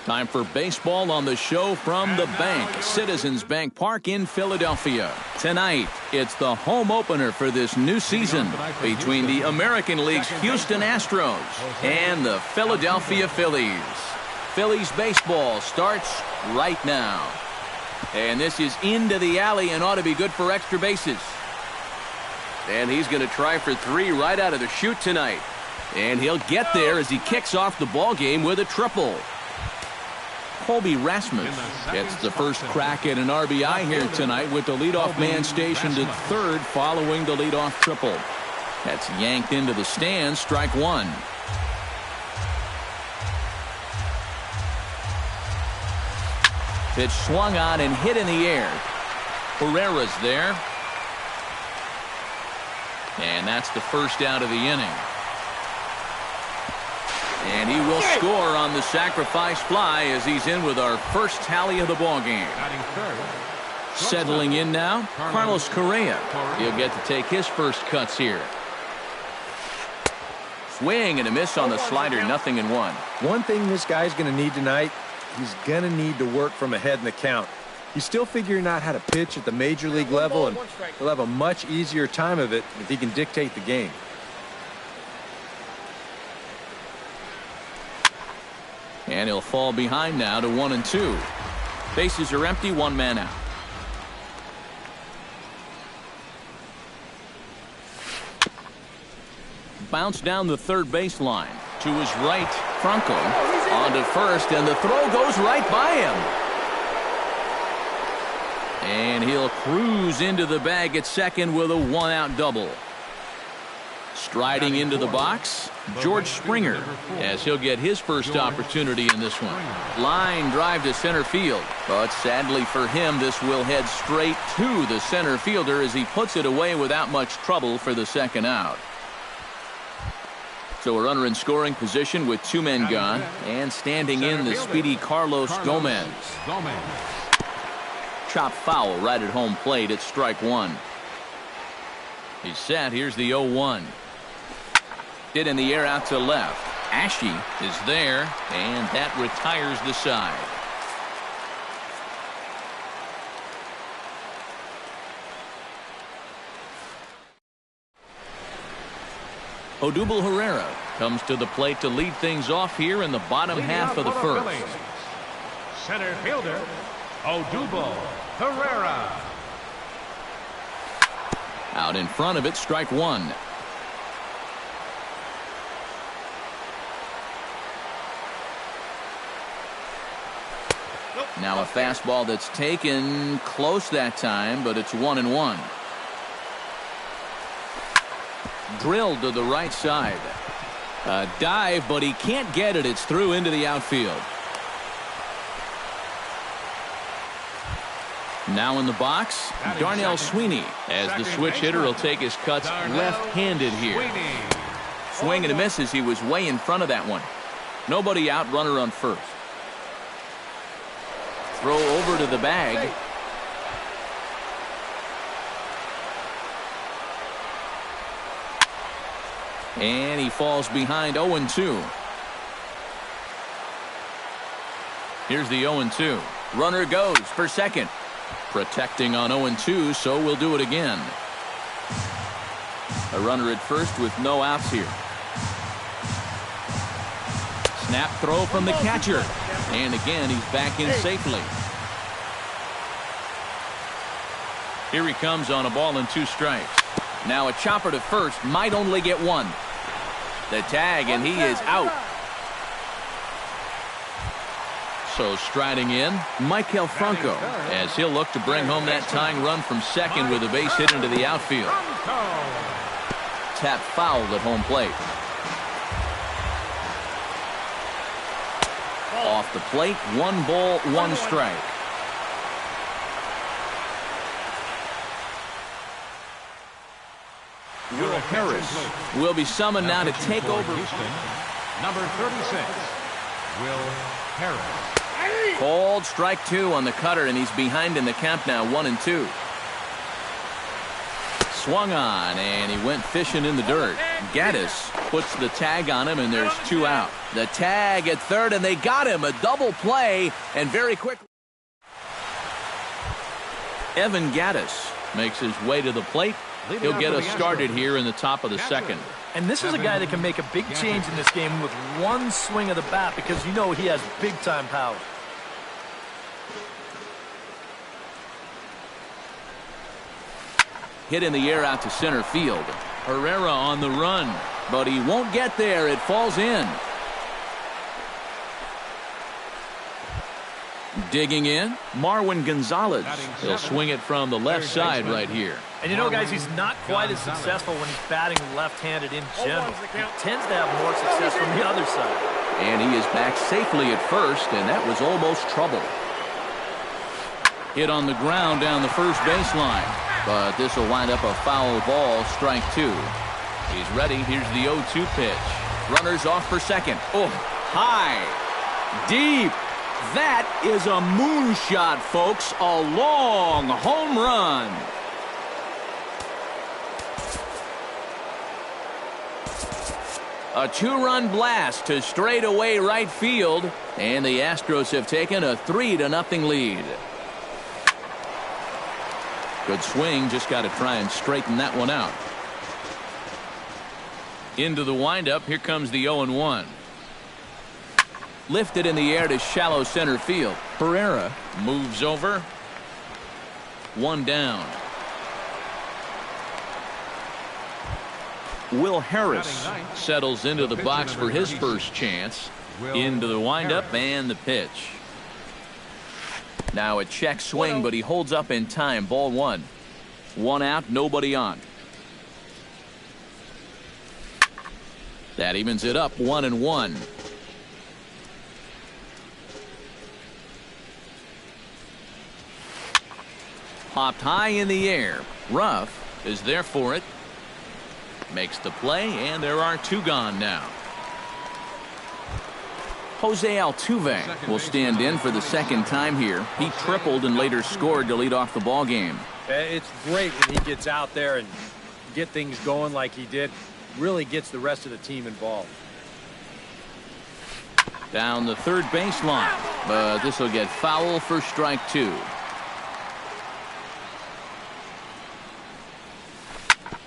Time for baseball on the show from the bank, Citizens Bank Park in Philadelphia. Tonight, it's the home opener for this new season between the American League's Houston Astros and the Philadelphia Phillies. Phillies baseball starts right now. And this is into the alley and ought to be good for extra bases. And he's going to try for 3 right out of the chute tonight. And he'll get there as he kicks off the ball game with a triple. Colby Rasmus gets the first crack at an RBI here tonight with the leadoff man stationed at third following the leadoff triple. That's yanked into the stands, strike 1. Pitch swung on and hit in the air. Herrera's there. And that's the first out of the inning. And he will score on the sacrifice fly as he's in with our first tally of the ball game. Settling in now, Carlos Correa. He'll get to take his first cuts here. Swing and a miss on the slider, 0-1. One thing this guy's going to need tonight, he's going to need to work from ahead in the count. He's still figuring out how to pitch at the major league level, and he'll have a much easier time of it if he can dictate the game. And he'll fall behind now to 1-2. Bases are empty, 1 man out. Bounce down the third baseline. To his right, Franco. On to first, and the throw goes right by him. And he'll cruise into the bag at second with a 1-out double. Striding into the box, George Springer, as he'll get his first opportunity in this one. Line drive to center field, but sadly for him, this will head straight to the center fielder as he puts it away without much trouble for the second out. So a runner in scoring position with 2 men gone, and standing in the speedy Carlos Gomez. Chop foul right at home plate at strike 1. He's set. Here's the 0-1. Hit in the air out to left. Ashe is there, and that retires the side. Odubel Herrera comes to the plate to lead things off here in the bottom half of the first. Center fielder, Odubel Herrera. Out in front of it, strike 1. Now a fastball that's taken close that time, but it's 1-1. Drilled to the right side. A dive, but he can't get it. It's through into the outfield. Now in the box, Darnell Sweeney, as the switch hitter will take his cuts left-handed here. Swing and a miss as he was way in front of that one. Nobody out, runner on first. Throw over to the bag. And he falls behind 0-2. Here's the 0-2. Runner goes for second. Protecting on 0-2, so we'll do it again. A runner at first with no outs here. Snap throw from the catcher. And again, he's back in safely. Here he comes on a ball and 2 strikes. Now a chopper to first, might only get 1. The tag, and he is out. So striding in, Maikel Franco, as he'll look to bring home that tying run from second with a base hit into the outfield. Tap fouled at home plate. Off the plate, 1 ball, 1 strike. Will Harris will be summoned now to take over. Number 36, Will Harris. Called strike 2 on the cutter, and he's behind in the count now, 1-2. swung on, and he went fishing in the dirt. Gaddis puts the tag on him, and there's 2 out. The tag at third, and they got him. A double play, and very quickly. Evan Gaddis makes his way to the plate. He'll get us started here in the top of the second. And this is a guy that can make a big change in this game with one swing of the bat because you know he has big-time power. Hit in the air out to center field. Herrera on the run, but he won't get there. It falls in. Digging in, Marwin Gonzalez. He'll swing it from the left side right here. And you know, guys, he's not quite as successful when he's batting left-handed in general. He tends to have more success from the other side. And he is back safely at first, and that was almost trouble. Hit on the ground down the first baseline, but this will wind up a foul ball, strike 2. He's ready. Here's the 0-2 pitch. Runners off for second. Oh, high, deep. That is a moonshot, folks. A long home run. A 2-run blast to straightaway right field, and the Astros have taken a 3-0 lead. Good swing, just got to try and straighten that one out. Into the windup, here comes the 0-1. Lifted in the air to shallow center field. Herrera moves over. 1 down. Will Harris settles into the box for his first chance. Into the windup and the pitch. Now a check swing, but he holds up in time. Ball 1. 1 out, nobody on. That evens it up, 1-1. Popped high in the air. Ruff is there for it. Makes the play, and there are 2 gone now. Jose Altuve will stand in for the second time here. He tripled and later scored to lead off the ball game. It's great when he gets out there and get things going like he did. Really gets the rest of the team involved. Down the third baseline, but this will get foul for strike 2.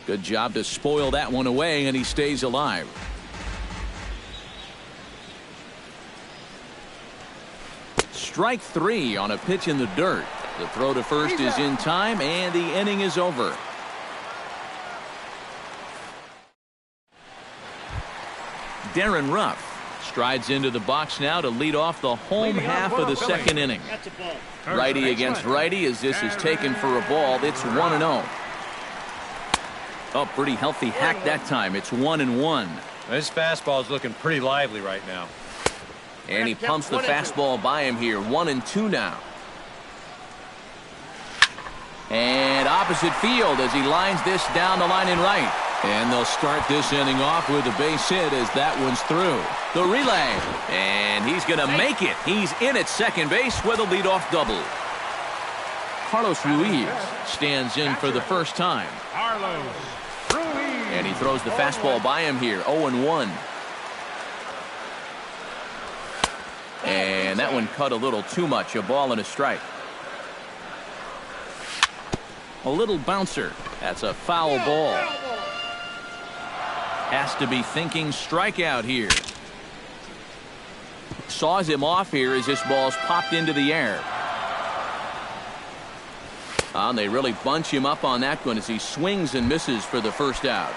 Good job to spoil that one away, and he stays alive. Strike 3 on a pitch in the dirt. The throw to first is in time, and the inning is over. Darren Ruff strides into the box now to lead off the home half of the second inning. Righty against righty as this is taken for a ball. It's 1-0. Oh, pretty healthy hack that time. It's 1-1. This fastball is looking pretty lively right now. And he pumps the fastball by him here. 1-2 now. And opposite field as he lines this down the line in right. And they'll start this inning off with a base hit as that one's through. The relay. And he's going to make it. He's in at second base with a leadoff double. Carlos Ruiz stands in for the first time. Carlos Ruiz. And he throws the fastball by him here. 0-1. And that one cut a little too much. A ball and a strike. A little bouncer. That's a foul ball. Has to be thinking strikeout here. Saws him off here as this ball's popped into the air. And they really bunch him up on that one as he swings and misses for the first out.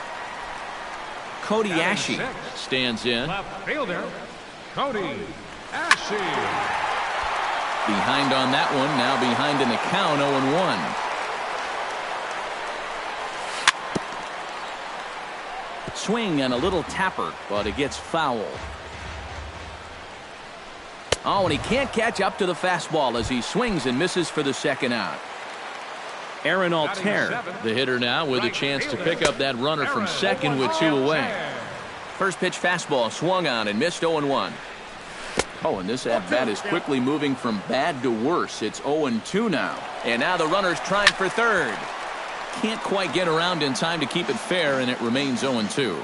Cody Ashe stands in. Left fielder, Cody Ashe. Behind on that one. Now behind in the count. 0-1. Swing and a little tapper, but it gets foul. Oh, and he can't catch up to the fastball as he swings and misses for the second out. Aaron Altair, the hitter now, with a chance to pick up that runner from second with 2 away. First pitch fastball swung on and missed. 0-1. Oh, and this at-bat is quickly moving from bad to worse. It's 0-2 now. And now the runner's trying for third. can't quite get around in time to keep it fair, and it remains 0-2.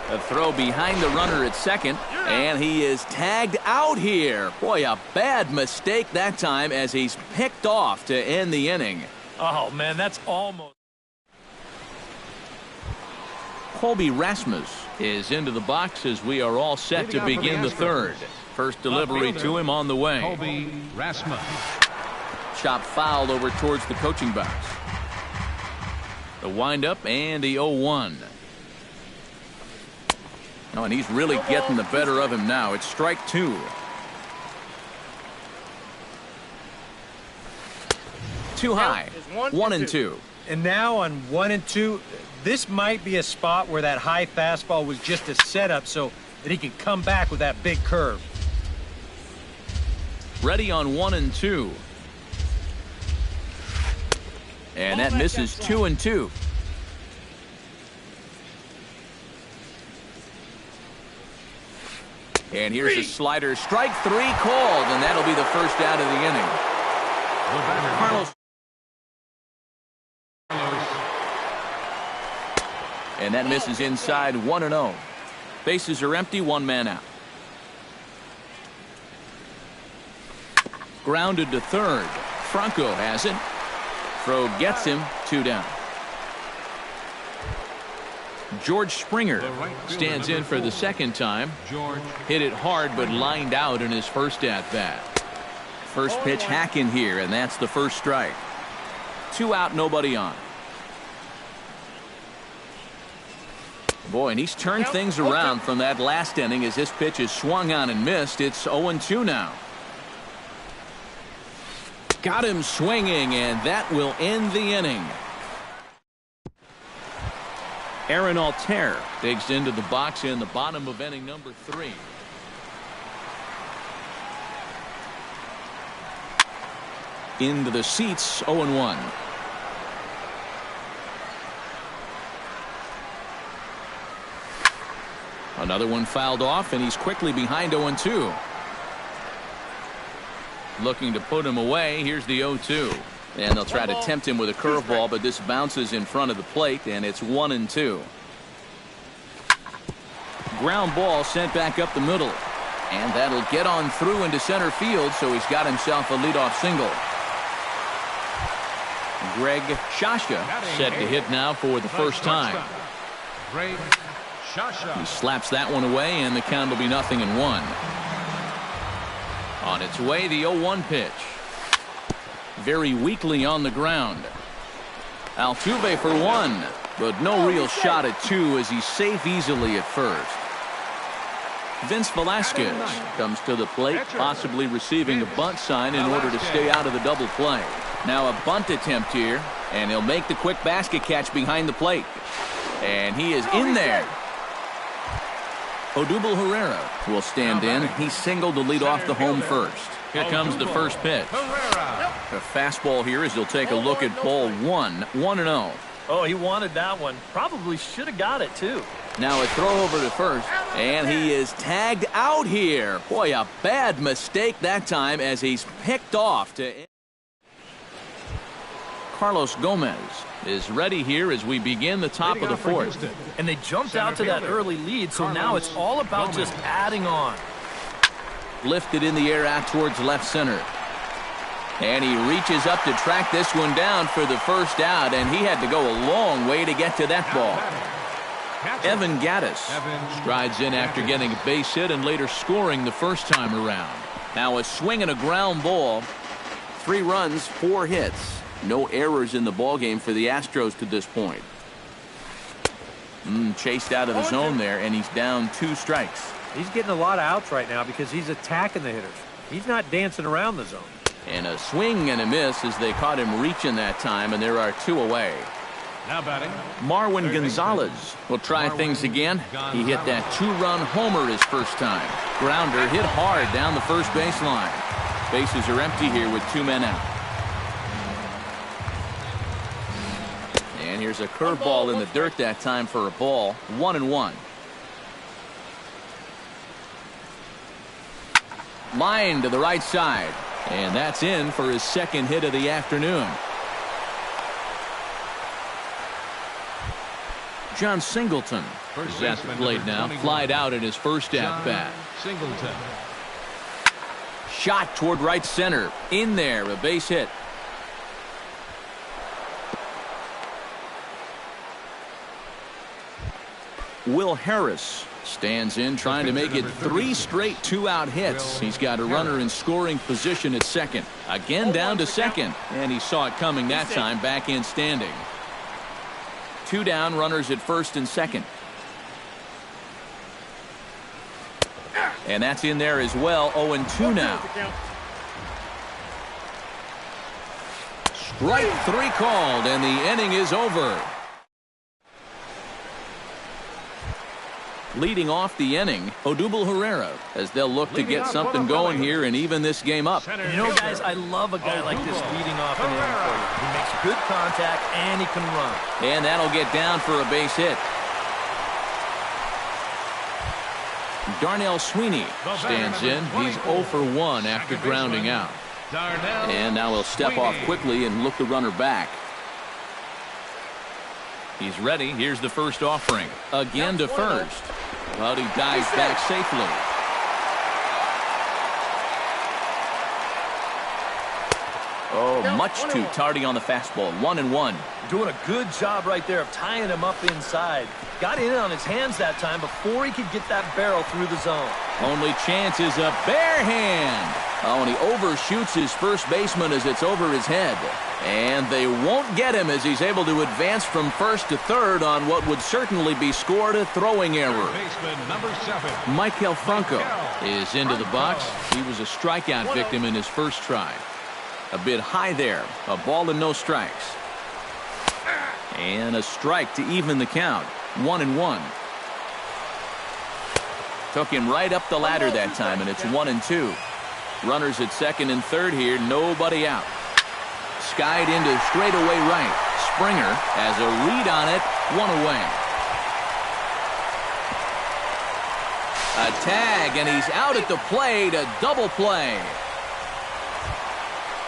A throw behind the runner at second, and he is tagged out here. Boy, a bad mistake that time as he's picked off to end the inning. Oh, man, that's almost. Colby Rasmus is into the box as we are all set to begin the third. First delivery to him on the way. Colby Rasmus. Chop fouled over towards the coaching box. The windup and the 0-1. Oh, and he's really getting the better of him now. It's strike two. Too high. 1-2. And now on 1-2, this might be a spot where that high fastball was just a setup so that he can come back with that big curve. Ready on 1-2. And that misses 2-2. And here's a slider. Strike three called, and that'll be the first out of the inning. Carlos. And that misses inside 1-0. Bases are empty, one man out. Grounded to third. Franco has it. Throw gets him, 2 down. George Springer stands in for the second time. Hit it hard but lined out in his first at-bat. First pitch hack in here, and that's the first strike. 2 out, nobody on. Boy, and he's turned things around from that last inning as this pitch is swung on and missed. It's 0-2 now. Got him swinging, and that will end the inning. Aaron Altair digs into the box in the bottom of inning number 3. Into the seats, 0-1. Another one fouled off, and he's quickly behind 0-2. Looking to put him away. Here's the 0-2. And they'll try to tempt him with a curveball, but this bounces in front of the plate, and it's 1-2. Ground ball sent back up the middle. And that'll get on through into center field, so he's got himself a leadoff single. Greg Shasha set to hit now for the first time. Greg Shasha. He slaps that one away, and the count will be 0-1. On its way, the 0-1 pitch. Very weakly on the ground. Altuve for 1, but no real shot at 2 as he's safe easily at first. Vince Velasquez comes to the plate, possibly receiving a bunt sign in order to stay out of the double play. Now a bunt attempt here, and he'll make the quick basket catch behind the plate. And he is in there. Odubel Herrera will stand in. He singled to lead off the home first. Here comes the first pitch. A fastball here as he'll take a look at ball 1. 1-0. Oh, he wanted that one. Probably should have got it, too. Now a throw over to first, and he is tagged out here. Boy, a bad mistake that time as he's picked off to... Carlos Gomez is ready here as we begin the top of the fourth. And they jumped out to that early lead, so now it's all about just adding on. Lifted in the air out towards left center. And he reaches up to track this one down for the first out, and he had to go a long way to get to that ball. Evan Gattis strides in after getting a base hit and later scoring the first time around. Now a swing and a ground ball. 3 runs, 4 hits. No errors in the ballgame for the Astros to this point. Chased out of the zone there, and he's down 2 strikes. He's getting a lot of outs right now because he's attacking the hitters. He's not dancing around the zone. And a swing and a miss as they caught him reaching that time, and there are 2 away. Now batting, Marwin Gonzalez will try things again. He hit that 2-run homer his first time. Grounder hit hard down the first baseline. Bases are empty here with 2 men out. And here's a curveball in the dirt that time for a ball. 1-1. Line to the right side. And that's in for his second hit of the afternoon. John Singleton is at the plate now. Flied out at his first at-bat. Singleton. Shot toward right center. In there, a base hit. Will Harris stands in, trying to make it 3 straight 2-out hits. He's got a runner in scoring position at second. Again down to second, and he saw it coming that time, back in standing. 2 down, runners at first and second. And that's in there as well. 0-2 now. Strike 3 called, and the inning is over. Leading off the inning, Odubel Herrera, as they'll look to get something going here and even this game up. You know, guys, I love a guy like this leading off an inning for you. He makes good contact and he can run. And that'll get down for a base hit. Darnell Sweeney stands in. He's 0 for 1 after grounding out. And now he'll step off quickly and look the runner back. He's ready. Here's the first offering. Again to first. But he dives back safely. Oh, much too tardy on the fastball. 1-1. Doing a good job right there of tying him up inside. Got in on his hands that time before he could get that barrel through the zone. Only chance is a bare hand. Oh, and he overshoots his first baseman as it's over his head. And they won't get him as he's able to advance from first to third on what would certainly be scored a throwing error. Baseman number 7. Michael Franco is into the box. He was a strikeout victim in his first try. A bit high there. A ball and no strikes. And a strike to even the count. 1-1. Took him right up the ladder that time, and it's 1-2. Runners at second and third here. Nobody out. Skied into straightaway right. Springer has a read on it. 1 away. A tag, and he's out at the plate. A double play.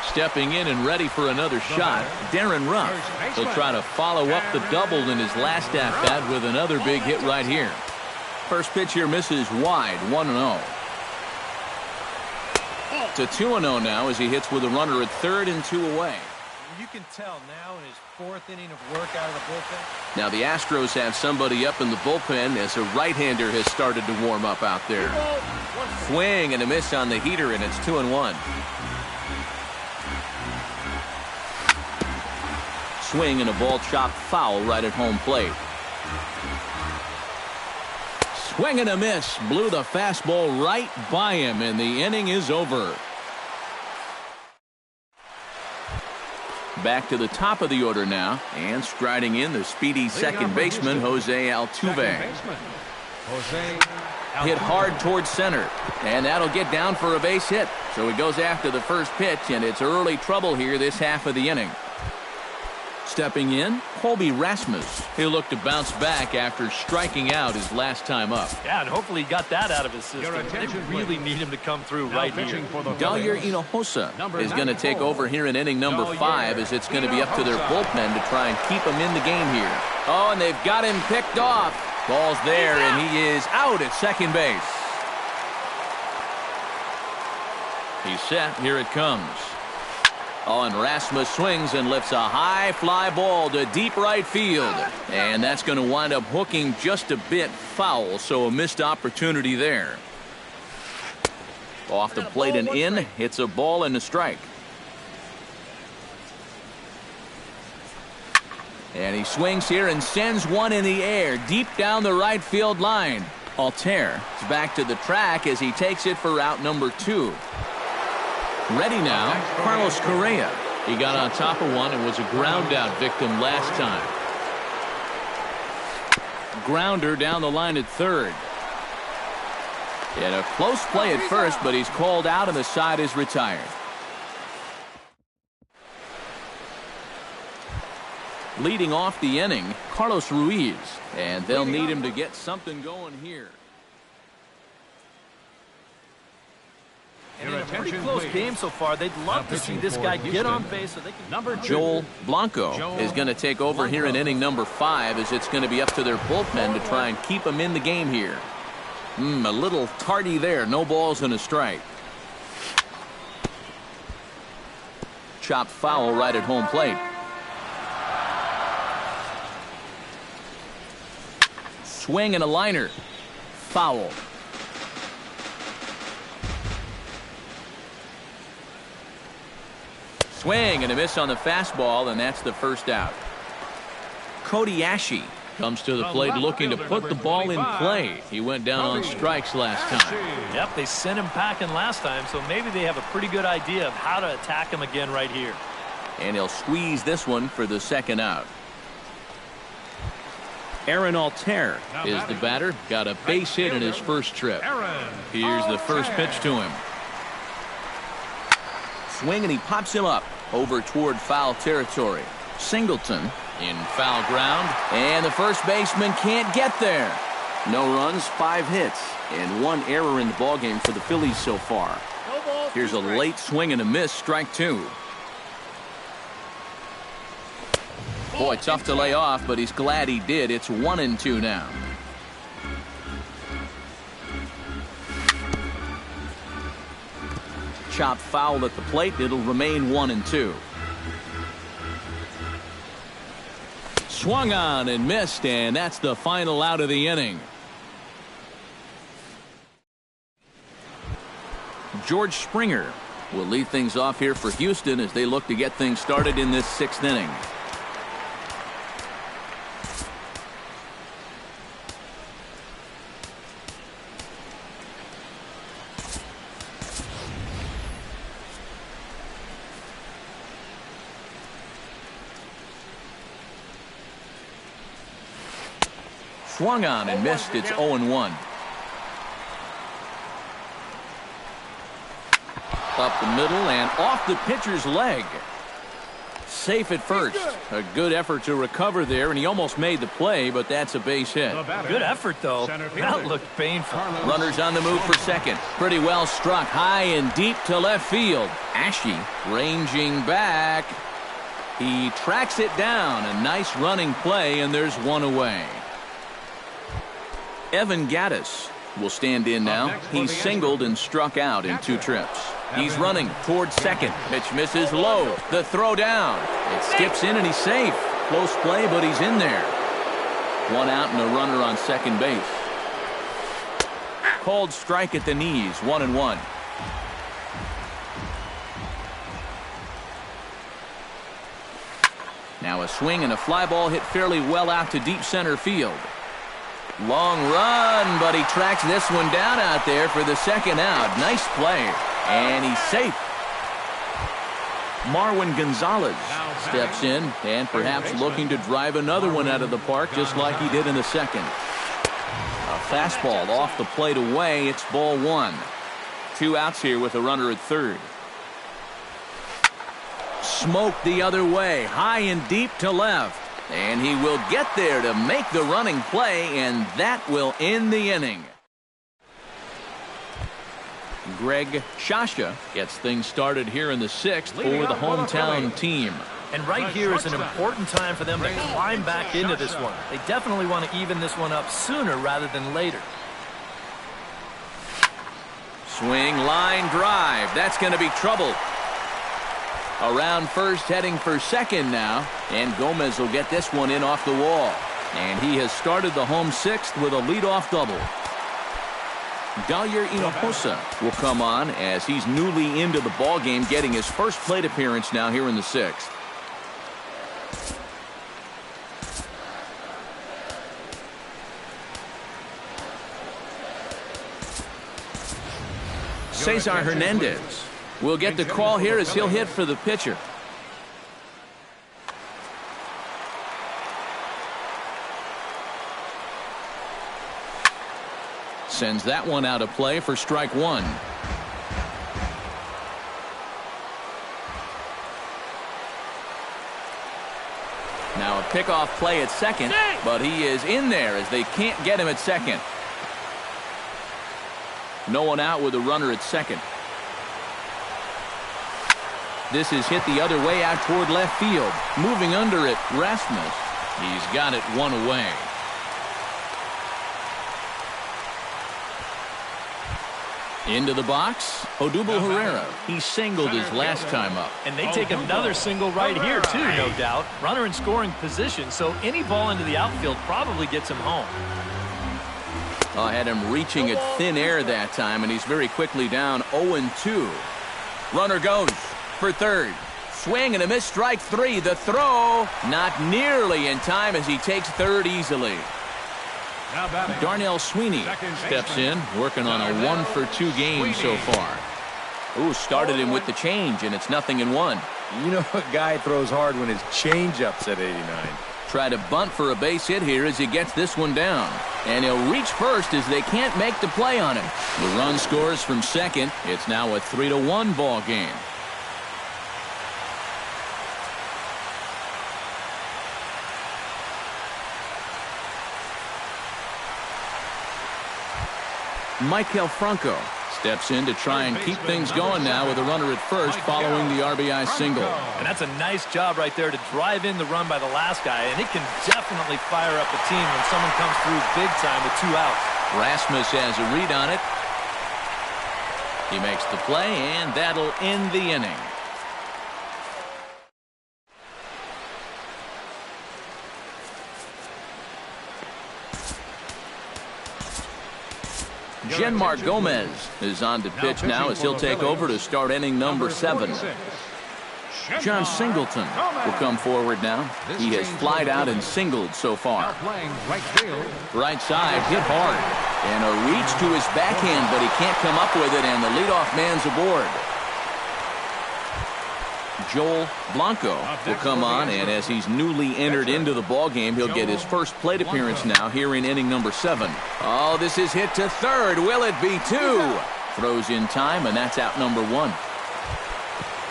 Stepping in and ready for another shot, Darren Ruff. He'll try to follow up the double in his last at-bat with another big hit right here. First pitch here misses wide. 1-0. To 2-0 now as he hits with a runner at third and 2 away. You can tell now in his 4th inning of work out of the bullpen. Now the Astros have somebody up in the bullpen as a right-hander has started to warm up out there. Swing and a miss on the heater, and it's 2-1. Swing and a ball chopped foul right at home plate. Swing and a miss. Blew the fastball right by him, and the inning is over. Back to the top of the order now, and striding in the speedy second baseman, Jose Altuve. Hit hard towards center, and that'll get down for a base hit. So he goes after the first pitch, and it's early trouble here this half of the inning. Stepping in, Colby Rasmus. He'll look to bounce back after striking out his last time up. Yeah, and hopefully he got that out of his system. They really need him to come through right here. Dayer Hinojosa is going to take over here in inning number 5 as it's going to be up to their bullpen to try and keep him in the game here. Oh, and they've got him picked off. Ball's there, and he is out at second base. He's set. Here it comes. Oh, and Rasmus swings and lifts a high fly ball to deep right field. And that's going to wind up hooking just a bit foul, so a missed opportunity there. Off the plate and in, hits a ball and a strike. And he swings here and sends one in the air deep down the right field line. Altair is back to the track as he takes it for out number 2. Ready now, Carlos Correa. He got on top of one and was a ground-out victim last time. Grounder down the line at third. And a close play at first, but he's called out and the side is retired. Leading off the inning, Carlos Ruiz. And they'll need him to get something going here. Pretty close game so far. They'd love to see this guy get on base so they can... Number 2. Joel Blanco is going to take over here in inning number 5, as it's going to be up to their bullpen to try and keep him in the game here. A little tardy there. No balls and a strike. Chopped foul right at home plate. Swing and a liner. Foul. Swing and a miss on the fastball, and that's the first out. Cody Ashe comes to the plate looking to put the ball in play. He went down on strikes last time. Yep, they sent him packing last time, so maybe they have a pretty good idea of how to attack him again right here. And he'll squeeze this one for the second out. Aaron Altair is the batter. Got a base hit in his first trip. Here's the first pitch to him. Swing and he pops him up over toward foul territory. Singleton in foul ground, and the first baseman can't get there. No runs, 5 hits, and 1 error in the ballgame for the Phillies so far. Here's a late swing and a miss, strike 2. Boy, tough to lay off, but he's glad he did. It's 1-2 now. Chopped foul at the plate. It'll remain 1-2. Swung on and missed, and that's the final out of the inning. George Springer will lead things off here for Houston as they look to get things started in this 6th inning. Swung on and missed. It's 0-1. Up the middle and off the pitcher's leg. Safe at first. A good effort to recover there, and he almost made the play, but that's a base hit. Good effort, though. That looked painful. Runners on the move for second. Pretty well struck high and deep to left field. Ashe ranging back. He tracks it down. A nice running play, and there's one away. Evan Gattis will stand in now. He's singled and struck out in 2 trips. He's running towards second. Pitch misses low. The throw down. It skips in and he's safe. Close play, but he's in there. 1 out and a runner on second base. Called strike at the knees. 1-1. Now a swing and a fly ball hit fairly well out to deep center field. Long run, but he tracks this one down out there for the second out. Nice play, and he's safe. Marwin Gonzalez steps in and perhaps looking to drive another one out of the park just like he did in the second. A fastball off the plate away. It's ball 1. 2 outs here with a runner at third. Smoked the other way, high and deep to left. And he will get there to make the running play, and that will end the inning. Greg Shasha gets things started here in the 6th for the hometown team. And right here is an important time for them to climb back into this one. They definitely want to even this one up sooner rather than later. Swing, line drive. That's going to be trouble. Around first, heading for second now, and Gomez will get this one in off the wall. And he has started the home 6th with a leadoff double. Dalir Hinojosa will come on as he's newly into the ballgame, getting his first plate appearance now here in the 6th. Cesar Hernandez will get the call here as he'll hit for the pitcher. Sends that one out of play for strike 1. Now a pickoff play at second, but he is in there as they can't get him at second. No one out with a runner at second. This is hit the other way out toward left field. Moving under it, Rasmus. He's got it one away. Into the box, Odubel Herrera. He singled his last time up. And they take another single right here, too, no doubt. Runner in scoring position, so any ball into the outfield probably gets him home. I had him reaching at thin air that time, and he's very quickly down 0-2. Runner goes for third. Swing and a miss, strike three. The throw, not nearly in time as he takes third easily. Darnell Sweeney steps in, working on a 1-for-2 game so far. Ooh, started him with the change, and it's 0-1. You know a guy throws hard when his changeup's at 89. Try to bunt for a base hit here as he gets this one down. And he'll reach first as they can't make the play on him. The run scores from second. It's now a 3-1 ball game. Maikel Franco steps in to try and keep things going now with a runner at first following the RBI single. And that's a nice job right there to drive in the run by the last guy, and it can definitely fire up a team when someone comes through big time with 2 outs. Rasmus has a read on it. He makes the play, and that'll end the inning. Genmar Gomez is on to pitch now as he'll take over to start inning number 7. John Singleton will come forward now. He has flied out and singled so far. Right side, hit hard. And a reach to his backhand, but he can't come up with it, and the leadoff man's aboard. Joel Blanco will come on, and as he's newly entered into the ballgame, he'll get his first plate appearance now here in inning number 7. Oh, this is hit to third. Will it be 2? Throws in time, and that's out number 1.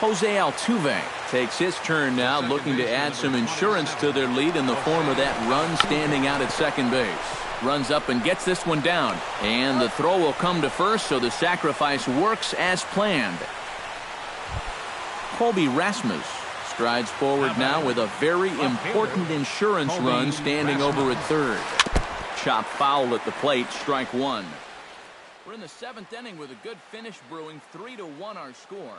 Jose Altuve takes his turn now, looking to add some insurance to their lead in the form of that run standing out at second base. Runs up and gets this one down, and the throw will come to first, so the sacrifice works as planned. Colby Rasmus strides forward now with a very important insurance run standing over at third. Chop foul at the plate, strike 1. We're in the 7th inning with a good finish brewing, 3-1 our score.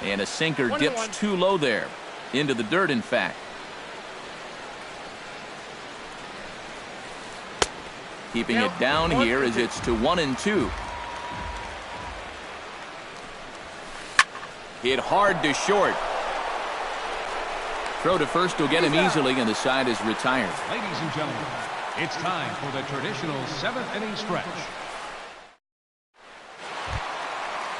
And a sinker dips too low there. Into the dirt, in fact. Keeping it down here as it's to 1-2. Hit hard to short. Throw to first will get him easily, and the side is retired. Ladies and gentlemen, it's time for the traditional 7th inning stretch.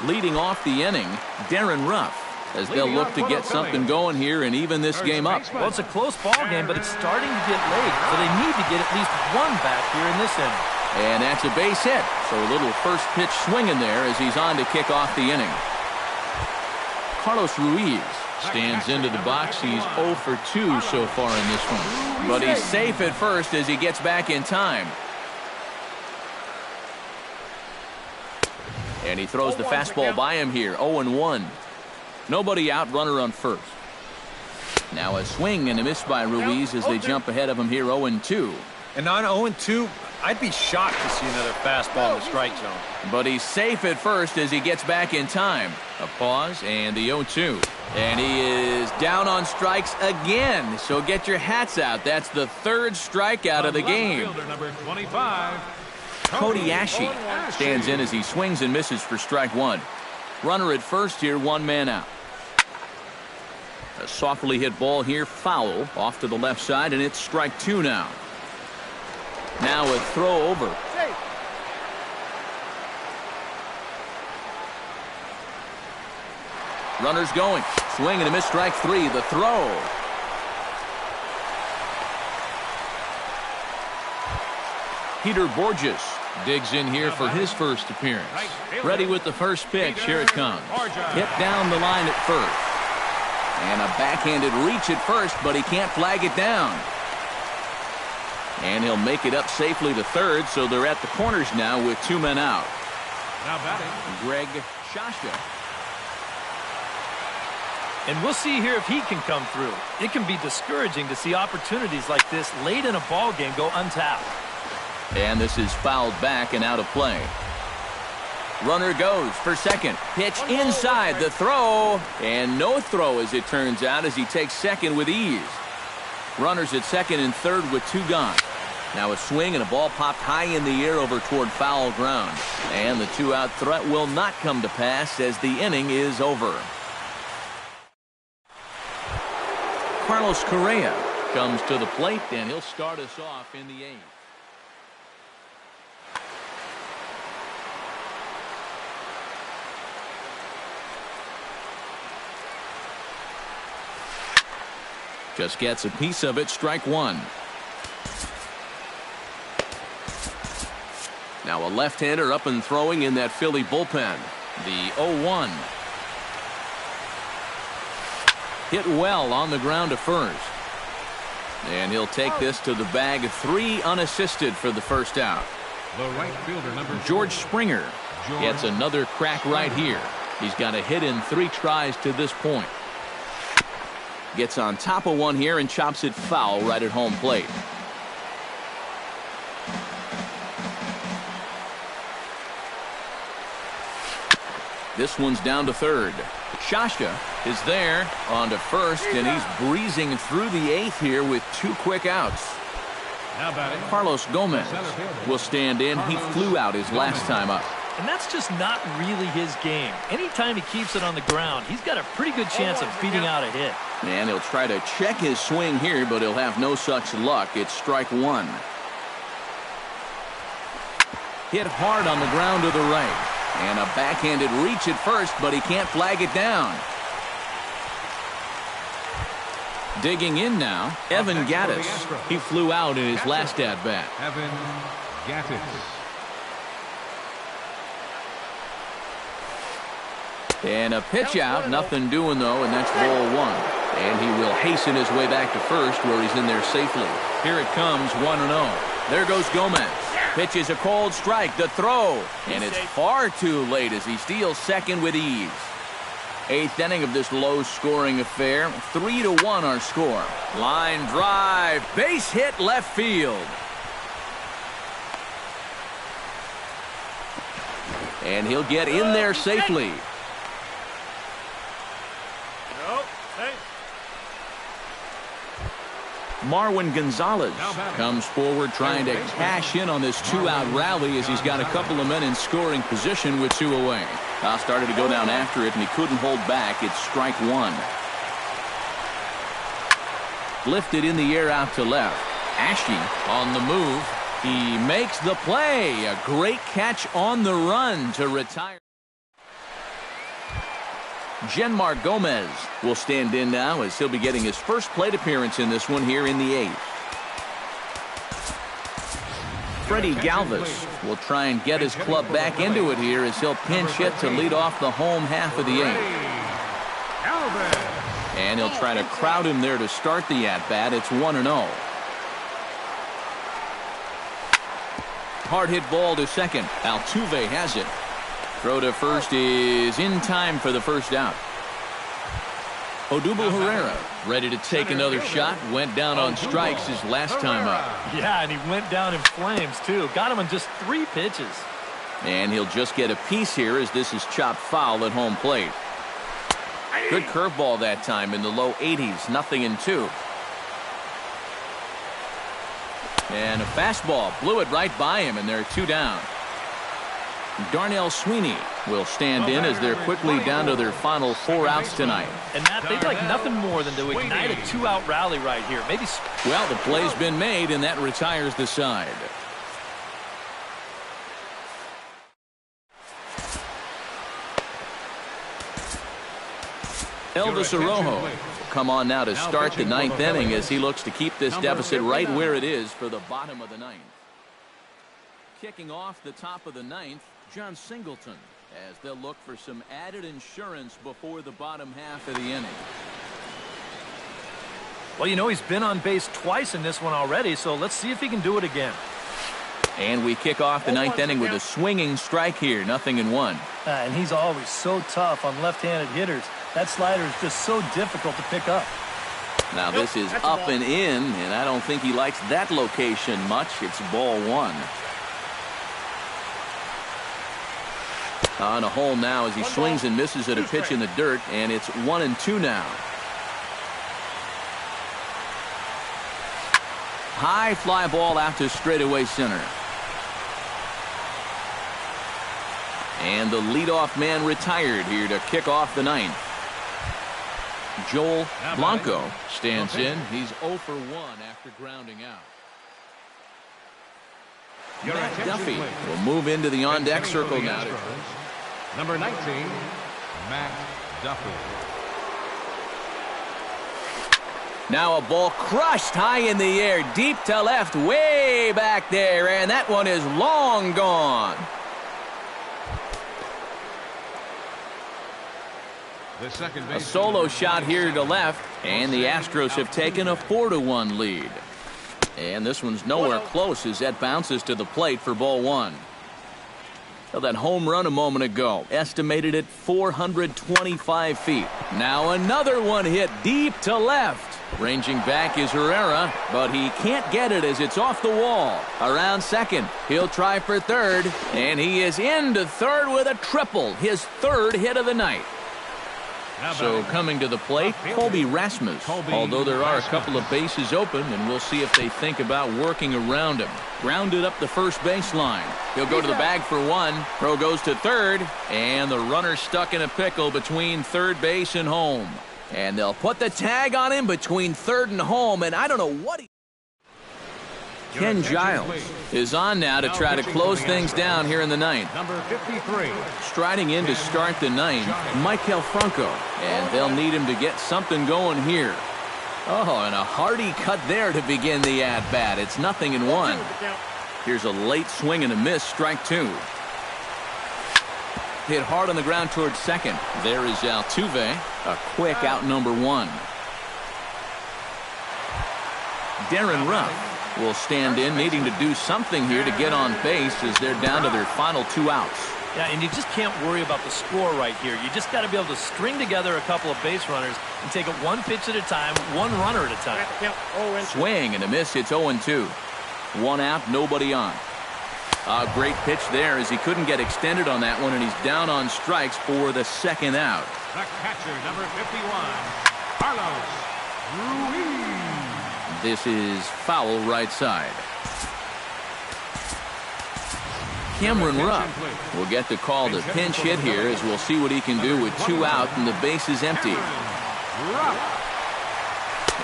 Leading off the inning, Darren Ruff, as they'll look to get something going here and even this game up. Well, it's a close ball game, but it's starting to get late, so they need to get at least one back here in this inning. And that's a base hit, so a little first pitch swinging there as he's on to kick off the inning. Carlos Ruiz stands into the box. He's 0 for 2 so far in this one, but he's safe at first as he gets back in time. And he throws the fastball by him here, 0-1. Nobody out, runner on first. Now a swing and a miss by Ruiz as they jump ahead of him here, 0-2. And on 0-2, I'd be shocked to see another fastball in the strike zone. But he's safe at first as he gets back in time. A pause and the 0-2. And he is down on strikes again. So get your hats out. That's the 3rd strikeout of the game. Number 25. Cody Ashe. Stands in as he swings and misses for strike one. Runner at first here, one man out. A softly hit ball here, foul, off to the left side, and it's strike two now. Now a throw over. Runners going. Swing and a miss, strike three. The throw. Peter Borges digs in here for his first appearance. Ready with the first pitch. Here it comes. Hit down the line at first. And a backhanded reach at first, but he can't flag it down. And he'll make it up safely to third, so they're at the corners now with two men out. Now batting, Greg Shasha. And we'll see here if he can come through. It can be discouraging to see opportunities like this late in a ball game go untapped. And this is fouled back and out of play. Runner goes for second. Pitch inside, the throw. And no throw, as it turns out, as he takes second with ease. Runners at second and third with two gone. Now a swing and a ball popped high in the air over toward foul ground. And the two-out threat will not come to pass as the inning is over. Carlos Correa comes to the plate, and he'll start us off in the eighth. Just gets a piece of it, strike one. Now a left-hander up and throwing in that Philly bullpen. The 0-1. Hit well on the ground to first. And he'll take this to the bag. Three unassisted for the first out. the right fielder, number George Springer gets another crack right here. He's got a hit in 3 tries to this point. Gets on top of one here and chops it foul right at home plate. This one's down to third. Shasha is there on to first, and he's breezing through the 8th here with 2 quick outs. Carlos Gomez will stand in. He flew out his last time up. And that's just not really his game. Anytime he keeps it on the ground, he's got a pretty good chance of beating out a hit. And he'll try to check his swing here, but he'll have no such luck. It's strike 1. Hit hard on the ground to the right. And a backhanded reach at first, but he can't flag it down. Digging in now, Evan Gattis. He flew out in his last at-bat. Evan Gattis. And a pitch out, nothing doing though, and that's ball 1. And he will hasten his way back to first where he's in there safely. Here it comes, 1-0. There goes Gomez. Pitches a cold strike, the throw, and it's far too late as he steals second with ease. 8th inning of this low-scoring affair. 3-1 our score. Line drive, base hit left field. And he'll get in there safely. Marwin Gonzalez comes forward trying to cash in on this 2-out rally as he's got a couple of men in scoring position with 2 away. Now started to go down after it, and he couldn't hold back. It's strike 1. Lifted in the air out to left. Ashe on the move. He makes the play. A great catch on the run to retire. Genmar Gomez will stand in now as he'll be getting his first plate appearance in this one here in the 8th. Freddie Galvis will try and get his club back into it here as he'll pinch hit to lead off the home half of the 8th. And he'll try to crowd him there to start the at-bat. It's 1-0. Hard hit ball to second. Altuve has it. Throw to first is in time for the first out. Odubel Herrera ready to take another shot. Went down on strikes his last time up. Yeah, and he went down in flames, too. Got him in just 3 pitches. And he'll just get a piece here as this is chopped foul at home plate. Good curveball that time in the low 80s. 0-2. And a fastball blew it right by him, and they're 2 down. Darnell Sweeney will stand in as they're quickly down to their final 4 outs tonight. And Matt, they'd like nothing more than to ignite a 2-out rally right here. Maybe. Well, the play's been made, and that retires the side. Elvis Arrojo will come on now to start the 9th inning as he looks to keep this deficit right where it is for the bottom of the 9th. Kicking off the top of the 9th, John Singleton, as they'll look for some added insurance before the bottom half of the inning. Well, you know, he's been on base twice in this one already, so let's see if he can do it again. And we kick off the 9th inning with a swinging strike here, 0-1. And he's always so tough on left-handed hitters. That slider is just so difficult to pick up. Now this is up and in, and I don't think he likes that location much. It's ball 1. On a hole now as he swings and misses at a pitch in the dirt, and it's 1-2 now. High fly ball out to straightaway center. And the leadoff man retired here to kick off the 9th. Joel Blanco stands in. He's 0 for 1 after grounding out. Matt Duffy will move into the on-deck circle now. Number 19, Matt Duffy. Now a ball crushed high in the air, deep to left, way back there, and that one is long gone. A solo shot here to left, and the Astros have taken a 4-1 lead. And this one's nowhere close as that bounces to the plate for ball 1. Well, that home run a moment ago, estimated at 425 feet. Now another one hit deep to left. Ranging back is Herrera, but he can't get it as it's off the wall. Around second, he'll try for third, and he is into third with a triple, his 3rd hit of the night. So coming to the plate, Colby Rasmus. Although there are a couple of bases open, and we'll see if they think about working around him. Grounded up the first baseline. He'll go to the bag for 1. Throw goes to third, and the runner stuck in a pickle between third base and home. And they'll put the tag on him between third and home, and I don't know what he... Ken Giles is on now to try to close things down here in the 9th. Number 53. Striding in to start the 9th, Maikel Franco. And they'll need him to get something going here. Oh, and a hearty cut there to begin the at-bat. It's 0-1. Here's a late swing and a miss, strike 2. Hit hard on the ground towards second. There is Altuve. A quick out number 1. Darren Ruff will stand in, needing to do something here to get on base as they're down to their final 2 outs. Yeah, and you just can't worry about the score right here. You just got to be able to string together a couple of base runners and take it 1 pitch at a time, 1 runner at a time. Swing and a miss. It's 0-2. 1 out, nobody on. A great pitch there as he couldn't get extended on that one, and he's down on strikes for the 2nd out. The catcher, number 51, Carlos Ruiz. This is foul right side. Cameron Rupp will get the call to pinch hit here as we'll see what he can do with 2 out and the base is empty.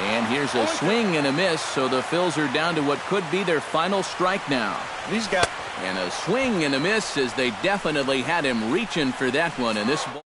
And here's a swing and a miss, so the Phils are down to what could be their final strike now. And a swing and a miss as they definitely had him reaching for that one, and this ball